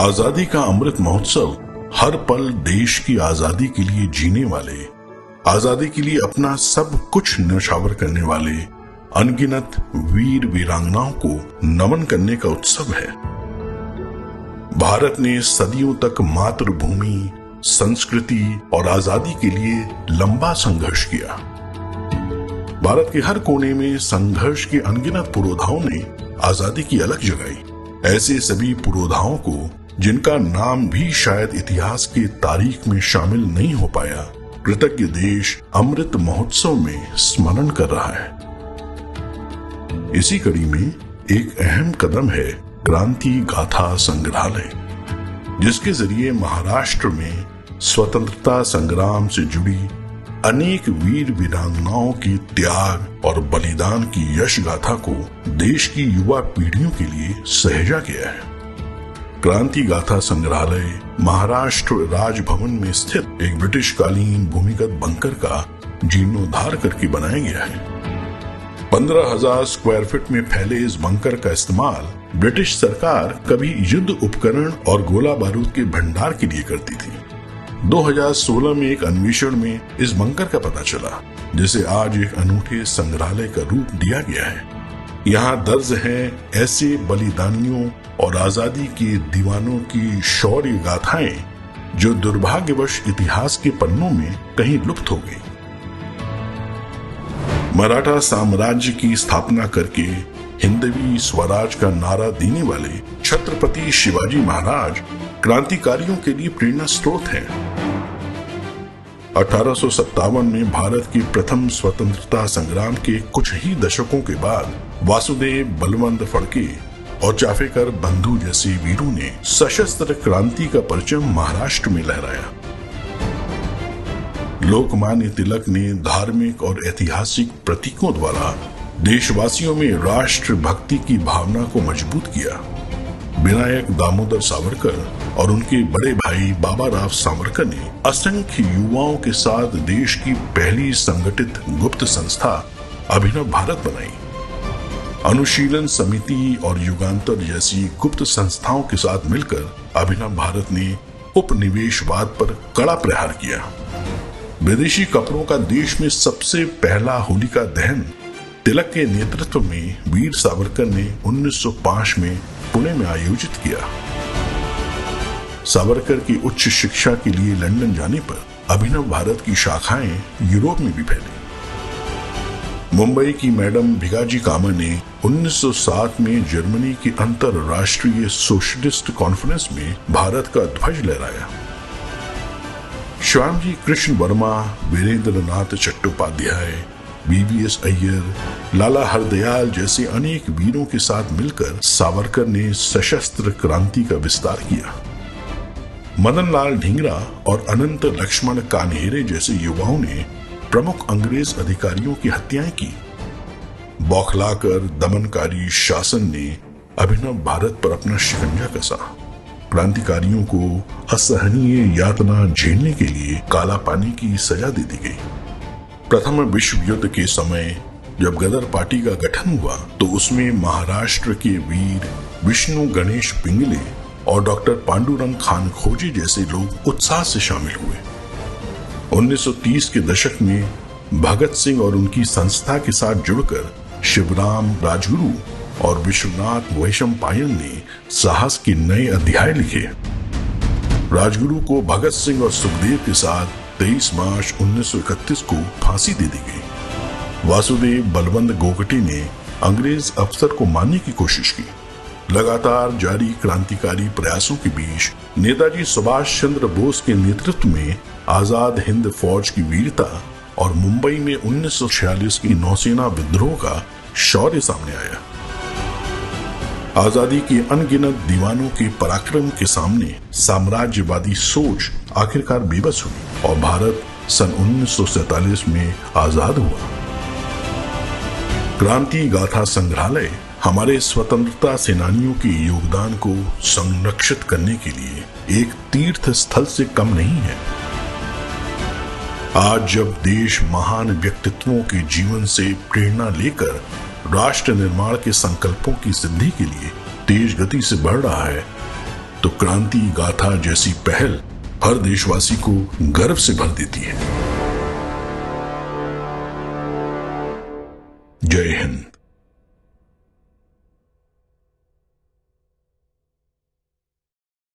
आजादी का अमृत महोत्सव हर पल देश की आजादी के लिए जीने वाले, आजादी के लिए अपना सब कुछ न्यौछावर करने वाले अनगिनत वीर वीरांगनाओं को नमन करने का उत्सव है। भारत ने सदियों तक मातृभूमि, संस्कृति और आजादी के लिए लंबा संघर्ष किया। भारत के हर कोने में संघर्ष के अनगिनत पुरोधाओं ने आजादी की अलग जगाई। ऐसे सभी पुरोधाओं को, जिनका नाम भी शायद इतिहास की तारीख में शामिल नहीं हो पाया, कृतज्ञ देश अमृत महोत्सव में स्मरण कर रहा है। इसी कड़ी में एक अहम कदम है क्रांति गाथा संग्रहालय, जिसके जरिए महाराष्ट्र में स्वतंत्रता संग्राम से जुड़ी अनेक वीर वीरांगनाओं की त्याग और बलिदान की यश गाथा को देश की युवा पीढ़ियों के लिए सहेजा गया है। क्रांति गाथा संग्रहालय महाराष्ट्र राजभवन में स्थित एक ब्रिटिश कालीन भूमिगत बंकर का जीर्णोद्धार करके बनाया गया है। 15,000 स्क्वायर फीट में फैले इस बंकर का इस्तेमाल ब्रिटिश सरकार कभी युद्ध उपकरण और गोला बारूद के भंडार के लिए करती थी। 2016 में एक अन्वेषण में इस बंकर का पता चला, जिसे आज एक अनूठे संग्रहालय का रूप दिया गया है। यहाँ दर्ज है ऐसे बलिदानियों और आजादी के दीवानों की शौर्य गाथाएं जो दुर्भाग्यवश इतिहास के पन्नों में कहीं लुप्त हो गई। मराठा साम्राज्य की स्थापना करके हिंदवी स्वराज का नारा देने वाले छत्रपति शिवाजी महाराज क्रांतिकारियों के लिए प्रेरणा स्रोत हैं। 1857 में भारत के प्रथम स्वतंत्रता संग्राम के कुछ ही दशकों के बाद वासुदेव बलवंत फड़के और चाफेकर बंधु जैसे वीरों ने सशस्त्र क्रांति का परचम महाराष्ट्र में लहराया। लोकमान्य तिलक ने धार्मिक और ऐतिहासिक प्रतीकों द्वारा देशवासियों में राष्ट्र भक्ति की भावना को मजबूत किया। विनायक दामोदर सावरकर और उनके बड़े भाई बाबा राव सावरकर ने असंख्य युवाओं के साथ देश की पहली संगठित गुप्त संस्था अभिनव भारत बनाई। अनुशीलन समिति और युगांतर जैसी गुप्त संस्थाओं के साथ मिलकर अभिनव भारत ने उपनिवेशवाद पर कड़ा प्रहार किया। विदेशी कपड़ों का देश में सबसे पहला होलिका दहन तिलक के नेतृत्व में वीर सावरकर ने 1905 में पुणे में आयोजित किया। सावरकर की उच्च शिक्षा के लिए लंदन जाने पर अभिनव भारत की शाखाएं यूरोप में भी फैली। मुंबई की मैडम भिगाजी कामा ने 1907 में जर्मनी की अंतरराष्ट्रीय सोशलिस्ट कॉन्फ्रेंस में भारत का ध्वज लहराया। श्यामजी कृष्ण वर्मा, वीरेंद्र नाथ चट्टोपाध्याय, BVS अय्यर, लाला हरदयाल जैसे अनेक वीरों के साथ मिलकर सावरकर ने सशस्त्र क्रांति का विस्तार किया। मदन लाल ढींगरा और अनंत लक्ष्मण कान्हेरे जैसे युवाओं ने प्रमुख अंग्रेज अधिकारियों की हत्याएं की। बौखलाकर दमनकारी शासन ने अभिनव भारत पर अपना शिकंजा कसा। क्रांतिकारियों को असहनीय यातना झेलने के लिए काला पानी की सजा दे दी गई। प्रथम विश्व युद्ध के समय जब गदर पार्टी का गठन हुआ तो उसमें महाराष्ट्र के वीर विष्णु गणेश पिंगले और डॉक्टर पांडुरंग खान खोजे जैसे लोग उत्साह से शामिल हुए। 1930 के दशक में भगत सिंह और उनकी संस्था के साथ जुड़कर शिवराम राजगुरु और विश्वनाथ वैशंपायन ने साहस के नए अध्याय लिखे। राजगुरु को भगत सिंह और सुखदेव के साथ 23 मार्च 1931 को फांसी दे दी गई। वासुदेव बलवंत गोगटे ने अंग्रेज अफसर को मारने की कोशिश की। लगातार जारी क्रांतिकारी प्रयासों के बीच नेताजी सुभाष चंद्र बोस के नेतृत्व में आजाद हिंद फौज की वीरता और मुंबई में 1946 की नौसेना विद्रोह का शौर्य सामने आया। आजादी के अनगिनत दीवानों के पराक्रम के सामने साम्राज्यवादी सोच आखिरकार बेबस हुई और भारत सन 1947 में आजाद हुआ। क्रांति गाथा संग्रहालय हमारे स्वतंत्रता सेनानियों के योगदान को संरक्षित करने के लिए एक तीर्थ स्थल से कम नहीं है। आज जब देश महान व्यक्तित्वों के जीवन से प्रेरणा लेकर राष्ट्र निर्माण के संकल्पों की सिद्धि के लिए तेज गति से बढ़ रहा है, तो क्रांति गाथा जैसी पहल हर देशवासी को गर्व से भर देती है। जय हिंद।